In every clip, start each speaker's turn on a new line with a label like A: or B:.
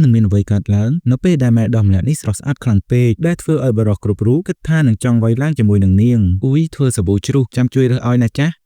A: នឹងមានអ្វីកើតឡើងនៅពេលដែលម៉ែដំម្នាក់នេះស្រស់ស្អាតខ្លាំងពេកដែលធ្វើឲ្យបរិសុទ្ធគ្រប់រូបគិតថានឹងចង់វាយឡើងជាមួយនឹងនាងអ៊ុយធ្វើសាប៊ូជ្រុះចាំជួយរើសឲ្យណាចាស់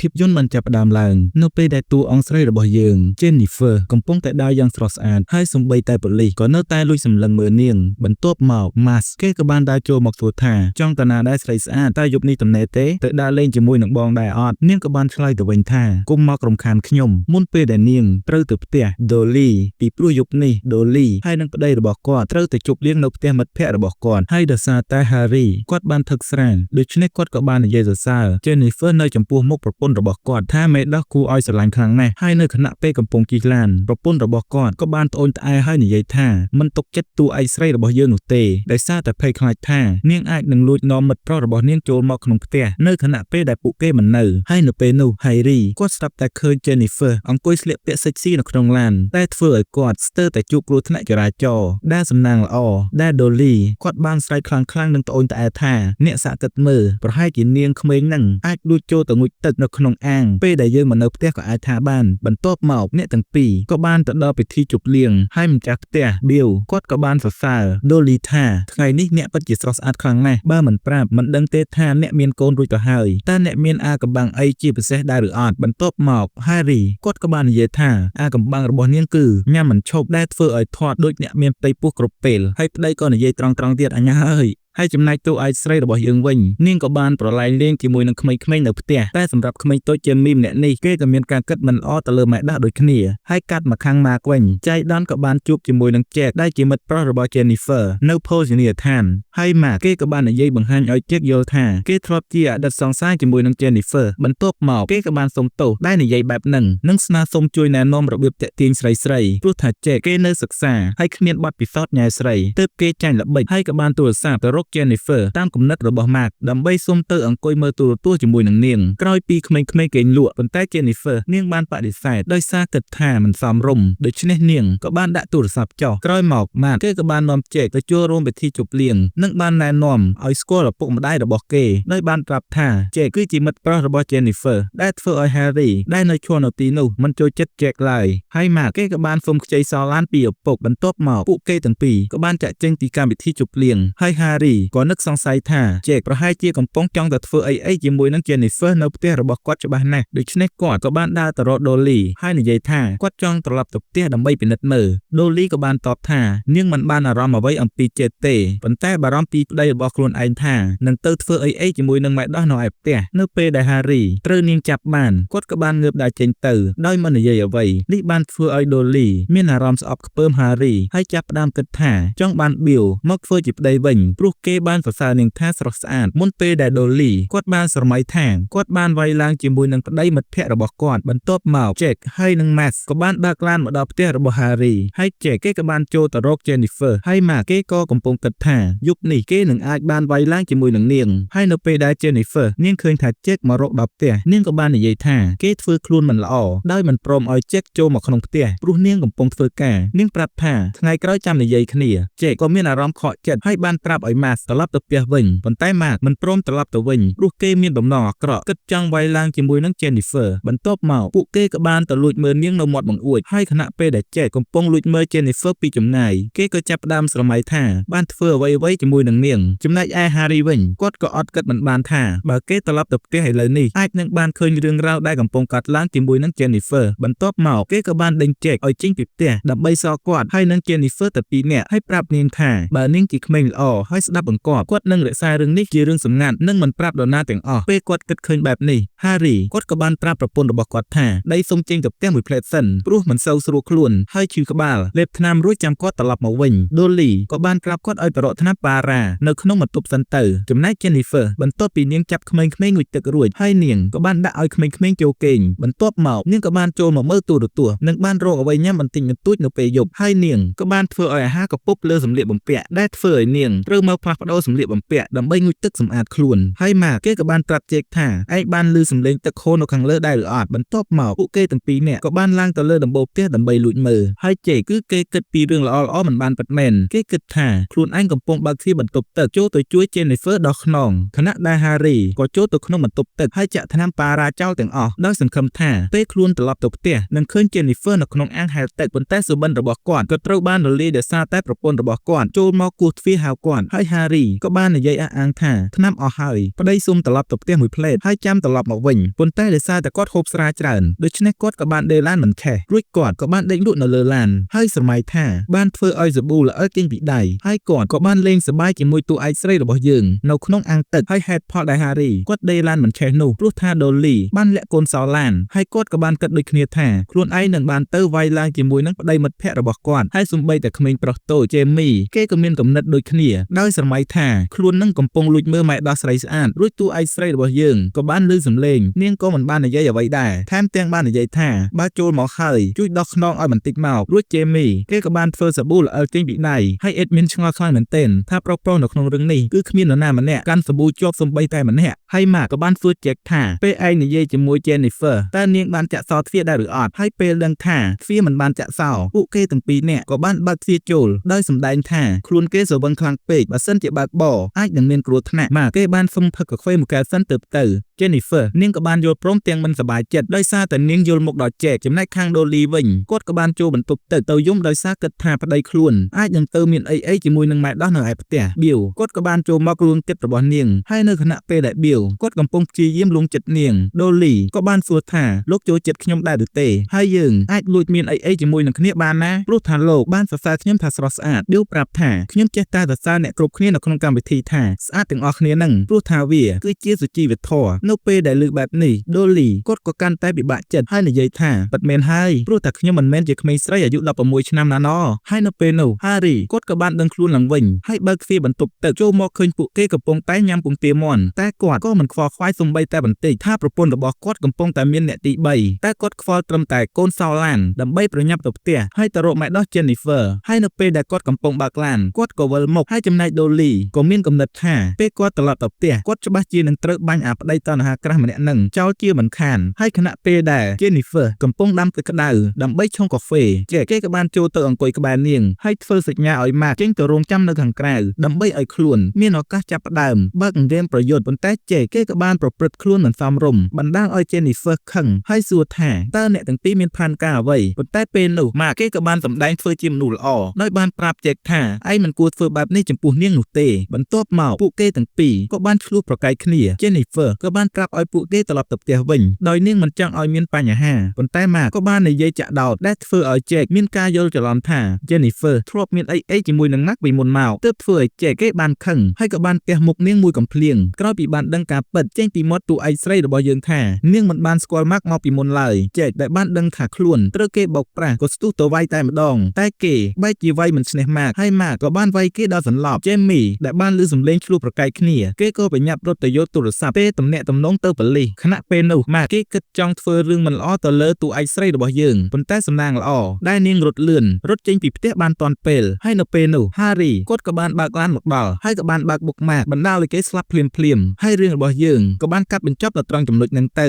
A: ភាពយន្តបានចាប់ផ្ដើមឡើងនៅពេលដែលតួអង្គស្រីរបស់យើង Jennifer កំពុងតែដើរយ៉ាងស្រស់ស្អាតហើយសូម្បីតែប៉ូលីសក៏នៅតែលួចសម្លឹងមើលនាងបន្ទាប់មក Max គេក៏បានដើរចូលមកសួរថាចង់តាណាដែរស្រីស្អាតតែយប់នេះទំនេរទេទៅដើរលេងជាមួយនឹងបងដែរអត់នាងក៏បានឆ្លើយទៅវិញថាគុំមករំខានខ្ញុំមុនពេលដែលនាងត្រូវទៅផ្ទះ Dolly ពីព្រោះយប់នេះ Dolly ហើយនឹងប្តីរបស់គាត់ត្រូវទៅជប់លៀងនៅផ្ទះមិត្តភ័ក្តិរបស់គាត់ហើយដោយសារតែ Harry គាត់បានថឹកស្រាលដូច្នេះគាត់ក៏បាននិយាយសរសើរ Jennifer នៅចំពោះមុខប្រពន្ធរបស់គាត់ថាមេដោះគួរឲ្យស្រឡាញ់ខ្លាំងណាស់ហើយនៅខណៈពេលកំពុងជិះឡានប្រពន្ធរបស់គាត់ក៏បានត្អូញត្អែហើយនិយាយថាមិនទុកចិត្តតួឯកស្រីរបស់យើងនោះទេដោយសារតែភ័យខ្លាចថានាងអាចនឹងលួចនាំមិត្តប្រុសរបស់នាងចូលមកក្នុងផ្ទះនៅខណៈពេលដែលពួកគេមិននៅហើយនៅពេលនោះ Harry គាត់ស្ដាប់តែឃើញ Jennifer អង្គុយស្លៀកពាក់សិចស៊ីនៅក្នុងឡានតែធ្វើឲ្យគាត់ស្ទើរតែជួបគ្រោះថ្នាក់ចរាចរណ៍ដែលសំណាងល្អដែល Dolly គាត់បានស្រែកខ្លាំងៗនឹងត្អូញត្អែថាអ្នកសាកគិតមើលប្រហែលជានាងក្មេងហ្នឹងអាចលួចចូលទៅងូតទឹកនៅក្នុងអាងពេលដែលយើងមិននៅផ្ទះក៏អាចថាបានបន្ទាប់មកអ្នកទាំងពីរក៏បានទៅដល់ពិធីជប់លៀងហើយម្ចាស់ផ្ទះ Bill គាត់ក៏បានសរសើរ Dolly ថាថ្ងៃនេះអ្នកពិតជាស្រស់ស្អាតខ្លាំងណាស់បើមិនប្រាប់មិនដឹងទេថាអ្នកមានកូនរួចទៅហើយតើអ្នកមានអាកំបាំងអីជាពិសេសដែរឬអត់បន្ទាប់មក Harry គាត់ក៏បាននិយាយថាអាកំបាំងរបស់នាងគឺញ៉ាំមិនឈប់ដែលធ្វើឲ្យធាត់ដូចអ្នកមានផ្ទៃពោះគ្រប់ពេលហើយប្តីក៏និយាយត្រង់ៗទៀតអញ្ញាហើយហើយចំណែកតួឯកស្រីរបស់យើងវិញនាងក៏បានប្រឡែងលេងជាមួយនឹងក្មេងៗនៅផ្ទះតែសម្រាប់ក្មេងតូចជាមីម្នាក់នេះគេក៏មានការគិតមិនល្អទៅលើម៉ែដាស់ដូចគ្នាហើយកាត់មកខាងម៉ាកវិញចៃដនក៏បានជួបជាមួយនឹង Jack ដែលជាមិត្តប្រុសរបស់ Jennifer នៅភោជនីយដ្ឋានហើយម៉ាកគេក៏បាននិយាយបង្ហាញឲ្យ Jack យល់ថាគេធ្លាប់ជាអតីតសង្សារជាមួយនឹង Jennifer បន្ទាប់មកគេក៏បានសុំទោសដែលនិយាយបែបហ្នឹងនិងស្នើសុំជួយណែនាំរបៀបតាក់ទាញស្រីព្រោះថា Jack គេនៅសិក្សាហើយគ្មានបទពិសោធន៍ញ៉ែស្រីទើបគេចាញ់ល្បិចហើយក៏បានទូរស័ព្ទទៅរក Jennifer តាមគំនិតរបស់ Mark ដើម្បីសុំទៅអង្គុយមើលទូរទស្សន៍ជាមួយនឹងនាងក្រោយពីក្មេងៗគេងលក់ប៉ុន្តែ Jennifer នាងបានបដិសេធដោយសារគិតថាមិនសមរម្យដូច្នេះនាងក៏បានដាក់ទូរស័ព្ទចោលក្រោយមក Mark គេក៏បាននាំ Jack ទៅចូលរួមពិធីជប់លៀងនិងបានណែនាំឲ្យស្គាល់ឪពុកម្ដាយរបស់គេដោយបានប្រាប់ថា Jack គឺជាមិត្តប្រុសរបស់ Jennifer ដែលធ្វើឲ្យ Harry ដែលនៅឈរនៅទីនោះមិនចូលចិត្ត Jack ឡើយហើយ Mark គេក៏បានសុំខ្ចីសោឡានពីឪពុកបន្ទាប់មកពួកគេទាំងពីរក៏បានចាក់ចេញពីកម្មវិធីជប់លៀងហើយ Harry ក៏នឹកសង្ស័យថា Jack ប្រហែលជាកំពុងចង់ទៅធ្វើអីជាមួយនឹង Jennifer នៅផ្ទះរបស់គាត់ច្បាស់ណាស់ដូច្នេះគាត់ក៏បានដើរទៅរក Dolly ហើយនិយាយថាគាត់ចង់ត្រឡប់ទៅផ្ទះដើម្បីពិនិត្យមើល Dolly ក៏បានតបថានាងមិនបានអារម្មណ៍អ្វីអំពី Jack ទេប៉ុន្តែបារម្ភពីប្តីរបស់ខ្លួនឯងថានឹងទៅធ្វើអីជាមួយនឹងម៉ែដោះនៅឯផ្ទះនៅពេលដែល Harry ត្រូវនាងចាប់បានគាត់ក៏បានងើបដើរចេញទៅដោយមិននិយាយអ្វីនេះបានធ្វើឲ្យ Dolly មានអារម្មណ៍ស្អប់ខ្ពើម Harry ហើយចាប់ផ្ដើមគិតថាចង់បាន Bill មកធ្វើជាប្តីវិញព្រោះគេបានសរសើរនាងថាស្រស់ស្អាតមុនពេលដែល Dolly គាត់បានស្រមៃថាគាត់បានវាយឡើងជាមួយនឹងប្តីមិត្តភ័ក្តិរបស់គាត់បន្ទាប់មក Jack ហើយនិង Max ក៏បានបើកឡានមកដល់ផ្ទះរបស់ Harry ហើយ Jack គេក៏បានចូលទៅរក Jennifer ហើយ Max គេក៏កំពុងគិតថាយប់នេះគេនឹងអាចបានវាយឡើងជាមួយនឹងនាងហើយនៅពេលដែល Jennifer នាងឃើញថា Jack មករកដល់ផ្ទះនាងក៏បាននិយាយថាគេធ្វើខ្លួនមិនល្អដោយមិនព្រមឲ្យ Jack ចូលមកក្នុងផ្ទះព្រោះនាងកំពុងធ្វើការនាងប្រាប់ថាថ្ងៃក្រោយចាំនិយាយគ្នា Jack ក៏មានអារម្មណ៍ខកចិត្តហើយបានប្រាប់ឲ្យ Max ត្រឡប់ទៅផ្ទះវិញប៉ុន្តែ Max មិនព្រមត្រឡប់ទៅវិញព្រោះគេមានបំណងអាក្រក់គិតចង់វាយឡើងជាមួយនឹង Jennifer បន្ទាប់មកពួកគេក៏បានទៅលួចមើលនាងនៅមាត់បង្អួចហើយខណៈពេលដែល Jack កំពុងលួចមើល Jennifer ពីចម្ងាយគេក៏ចាប់ផ្ដើមស្រមៃថាបានធ្វើអ្វីៗជាមួយនឹងនាងចំណែកឯ Harry វិញគាត់ក៏អត់គិតមិនបានថាបើគេត្រឡប់ទៅផ្ទះឥឡូវនេះអាចនឹងបានឃើញរឿងរ៉ាវដែលកំពុងកើតឡើងជាមួយនឹង Jennifer បន្ទាប់មកគេក៏បានដេញ Jack ឲ្យចេញពីផ្ទះដើម្បីសល់គាត់ហើយនឹង Jennifer ទៅពីរនាក់ហើយប្រាប់នាងថាបើនាងជាក្មេងល្អហើយស្ដាប់បង្គាប់គាត់នឹងរក្សារឿងនេះជារឿងសម្ងាត់និងមិនប្រាប់នរណាទាំងអស់ពេលគាត់គិតឃើញបែបនេះ Harry គាត់ក៏បានប្រាប់ប្រពន្ធរបស់គាត់ថាដៃសុំចេញទៅផ្ទះមួយផ្លែតសិនព្រោះមិនសូវស្រួលខ្លួនហើយឈឺក្បាលលេបថ្នាំរួចចាំគាត់ត្រឡប់មកវិញ Dolly ក៏បានប្រាប់គាត់ឲ្យទៅរកថ្នាំប៉ារ៉ានៅក្នុងបន្ទប់សិនទៅចំណែក Jennifer បន្ទាប់ពីនាងចាប់ក្មេងៗងូតទឹករួចហើយនាងក៏បានដាក់ឲ្យក្មេងៗចូលគេងបន្ទាប់មកនាងក៏បានចូលមកមើលទូរទស្សន៍និងបានរកអ្វីញ៉ាំបន្តិចបន្តួចនៅពេលយប់ហើយនាងក៏បានធ្វើឲ្យអាហារកពុបលើសម្លៀកបំពាក់ដែលធ្វើឲ្យនាងត្រូវមកផ្លា ផ្លាស់ប្ដូរសម្លៀកបំពាក់ដើម្បីងូតទឹកសម្អាតខ្លួនហើយម៉ាគេក៏បានត្រាប់ជែកថាឯងបានឮសំឡេងទឹកហូរនៅខាងលើដែរឬអត់បន្ទាប់មកពួកគេទាំងពីរនាក់ក៏បានឡើងទៅលើដំបូលផ្ទះដើម្បីលួចមើលហើយជែកគឺគេគិតពីរឿងល្អៗមិនបានពិតមែនគេគិតថាខ្លួនឯងកំពុងបើកទ្វារបន្ទប់ទឹកចូលទៅជួយ Jennifer ដល់ខ្នងខណៈដែល Harry ក៏ចូលទៅក្នុងបន្ទប់ទឹកហើយចាក់ថ្នាំប៉ារ៉ាចោលទាំងអស់ដោយសង្ឃឹមថាពេលខ្លួនត្រឡប់ទៅផ្ទះនឹងឃើញ Jennifer នៅក្នុងអាងហែលទឹកប៉ុន្តែសុបិនរបស់គាត់ក៏ត្រូវបានរលាយដោយសារតែប្រពន្ធរបស់គាត់ចូលមកគោះទ្វារហៅគាត់ហើយ Harry ក៏បាននិយាយអះអាងថាថ្នាំអស់ហើយប្តីសូមត្រឡប់ទៅផ្ទះមួយផ្លេតហើយចាំត្រឡប់មកវិញប៉ុន្តែដោយសារតែគាត់ហូបស្រាច្រើនដូច្នេះគាត់ក៏បានដេកឡានមិនខេះរួចគាត់ក៏បានដេកលក់នៅលើឡានហើយស្រមៃថាបានធ្វើឲ្យសាប៊ូល្អិតចេញពីដៃហើយគាត់ក៏បានលេងសប្បាយជាមួយតួឯកស្រីរបស់យើងនៅក្នុងអាងទឹកហើយហេតុផលដែល Harry គាត់ដេកឡានមិនខេះនោះព្រោះថា Dolly បានលាក់កូនសោឡានហើយគាត់ក៏បានគិតដូចគ្នាថាខ្លួនឯងនឹងបានទៅវាយឡើងជាមួយនឹងប្តីមិត្តភក្តិរបស់គាត់ហើយសូម្បីតែក្មេងប្រុសតូច Jamie គេក៏មានគំនិតដូចគ្នាដោយស្រមៃថាខ្លួននឹងកំពុងលួចមើលម៉ែដោះស្រីស្អាតរួចតួឯកស្រីរបស់យើងក៏បានឮសំឡេងនាងក៏មិនបាននិយាយអ្វីដែរថែមទាំងបាននិយាយថាបើចូលមកហើយជួយដោះខ្នងឲ្យបន្តិចមករួច Jamie គេក៏បានធ្វើសាប៊ូល្អិតចេញពីដៃហើយ Edmund ឆ្ងល់ខ្លាំងមែនទែនថាប្រុសៗនៅក្នុងរឿងនេះគឺគ្មាននរណាម្នាក់កាន់សាប៊ូជាប់សំបីតែម្នាក់ហើយ Mark ក៏បានធ្វើជែកថាពេលឯងនិយាយជាមួយ Jennifer តើនាងបានចាក់សោទ្វារដែរឬអត់ហើយពេលដឹងថាទ្វារមិនបានចាក់សោពួកគេទាំងពីរនាក់ក៏បានបើកទ្វារចូលដោយសម្ដែងថាខ្លួនគេស្រវឹងខ្លាំងពេកបើសិនជាបើកបរអាចនឹងមានគ្រោះថ្នាក់ Mark គេបានសុំផឹកកាហ្វេមួយកែវសិនទៅJennifer នាងក៏បានយល់ព្រមទាំងមិនសប្បាយចិត្តដោយសារតែនាងយល់មុខដល់ជែកចំណែកខាង Dolly វិញគាត់ក៏បានចូលបន្ទប់ទឹកទៅយំដោយសារគិតថាប្តីខ្លួនអាចនឹងទៅមានអីជាមួយនឹងម៉ែដោះនៅឯផ្ទះ Bill គាត់ក៏បានចូលមកលួងចិត្តរបស់នាងហើយនៅខណៈពេលដែល Bill គាត់កំពុងព្យាយាមលួងចិត្តនាង Dolly ក៏បានសួរថាលោកចូលចិត្តខ្ញុំដែរឬទេហើយយើងអាចលួចមានអីជាមួយនឹងគ្នាបានណាព្រោះថាលោកបានសរសើរខ្ញុំថាស្រស់ស្អាត Bill ប្រាប់ថាខ្ញុំចេះតែសរសើរអ្នកគ្រប់គ្នានៅក្នុងកម្មវិធីថាស្អាតទាំងអស់គ្នានឹងព្រោះថាវាគឺជាសុជីវធម៌នៅពេលដែលលើកបែបនេះ Dolly គាត់ក៏កាន់តែពិបាកចិត្តហើយនិយាយថាពិតមែនហើយព្រោះតែខ្ញុំមិនមែនជាក្មេងស្រីអាយុ16ឆ្នាំណាណោះហើយនៅពេលនោះ Harry គាត់ក៏បានដឹងខ្លួនឡើងវិញហើយបើកទ្វារបន្ទប់ទឹកចូលមកឃើញពួកគេកំពុងតែញ៉ាំពងទាមាន់តែគាត់ក៏មិនខ្វល់ខ្វាយសូម្បីតែបន្តិចថាប្រពន្ធរបស់គាត់កំពុងតែមានអ្នកទី3តែគាត់ខ្វល់ត្រឹមតែកូនសោឡានដើម្បីប្រញាប់ទៅផ្ទះហើយទៅរកម៉ែដោះ Jennifer ហើយនៅពេលដែលគាត់កំពុងបើកឡានគាត់ក៏វិលមកហើយចំណែក Dolly ក៏មានគំនិតថាពេលគាត់ត្រឡប់ទៅផ្ទះគាត់ច្បាស់ជានឹងត្រូវបាញ់អាប្តីតណ្ហាក្រាស់ម្នាក់នឹងចោលជាមិនខានហើយខណៈពេលដែល Jennifer កំពុងដាំទឹកក្តៅដើម្បីឆុងកាហ្វេគេក៏បានចូលទៅអង្គុយក្បែរនាងហើយធ្វើសញ្ញាឲ្យ Mark ចេញទៅរងចាំនៅខាងក្រៅដើម្បីឲ្យខ្លួនមានឱកាសចាប់ផ្ដើមបើកហ្គេមប្រយុទ្ធប៉ុន្តែគេក៏បានប្រព្រឹត្តខ្លួនមិនសមរម្យបណ្ដាលឲ្យ Jennifer ខឹងហើយសួរថាតើអ្នកទាំងពីរមានផែនការអ្វីប៉ុន្តែពេលនោះ Mark គេក៏បានសម្ដែងធ្វើជាមនុស្សល្អដោយបានប្រាប់ចេកថាឯងមិនគួរធ្វើបែបនេះចំពោះនាងនោះទេបន្ទាប់មកពួកគេទាំងពីរក៏បានឆ្លោះប្រកែកគ្នា Jennifer ក៏បានប្រាប់ឲ្យពួកគេត្រឡប់ទៅផ្ទះវិញដោយនាងមិនចង់ឲ្យមានបញ្ហាប៉ុន្តែ Mark ក៏បាននិយាយចាក់ដោតដែលធ្វើឲ្យចេកមានការយល់ច្រឡំថា Jennifer ធ្លាប់មានអីជាមួយនឹង Mark ពីមុនមកទើបធ្វើឲ្យចេកគេបានខឹងហើយក៏បានទះមុខនាងមួយកំភ្លៀងក្រោយពីបានដឹងការពិតចេញពីមាត់តួឯកស្រីរបស់យើងថានាងមិនបានស្គាល់ Mark មកពីមុនឡើយចេកដែលបានដឹងថាខ្លួនត្រូវគេបោកប្រាស់ក៏ស្ទុះទៅវាយតែម្ដងតែគេបែរជាវាយមិនឈ្នះ Mark ហើយ Mark ក៏បានវាយគេដល់សន្លប់ Jamie ដែលបានឮសំឡេងឆ្លោះប្រកែកគ្នាគេក៏ប្រញាប់រត់ទៅយកទូរស័ព្ទពេលទំនាក់ទំនងទៅប៉ូលីសខណៈពេលនោះ Mark គេគិតចង់ធ្វើរឿងមិនល្អទៅលើតួឯកស្រីរបស់យើងប៉ុន្តែសំណាងល្អដែលនាងរត់លឿនរត់ចេញពីផ្ទះបានទាន់ពេលហើយនៅពេលនោះ Harry គាត់ក៏បានបើកឡានមកដល់ហើយក៏បានបើកបុក Mark បណ្ដាលឲ្យគេស្លាប់ភ្លាមហើយរឿងរបស់យើងក៏បានកាត់បញ្ចប់ដល់ត្រង់ចំណុចហ្នឹងទៅ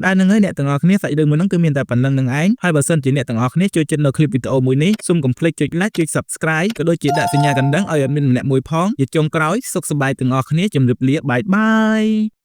A: ដែលនឹងហើយអ្នកទាំងអស់គ្នាសាច់រឿងមួយហ្នឹងគឺមានតែប៉ុណ្្នឹងនឹងឯងហើយបើសិនជាអ្នកទាំងអស់គ្នាចូលចិត្តនៅឃ្លីបវីដេអូមួយនេះសូមកុំភ្លេចចុច like ចុច subscribe ក៏ដូចជាដាក់សញ្ញាកណ្ដឹងឲ្យadminម្នាក់មួយផងជាចុងក្រោយសុខសប្បាយទាំងអស់គ្នាជម្រាបលាបាយបាយ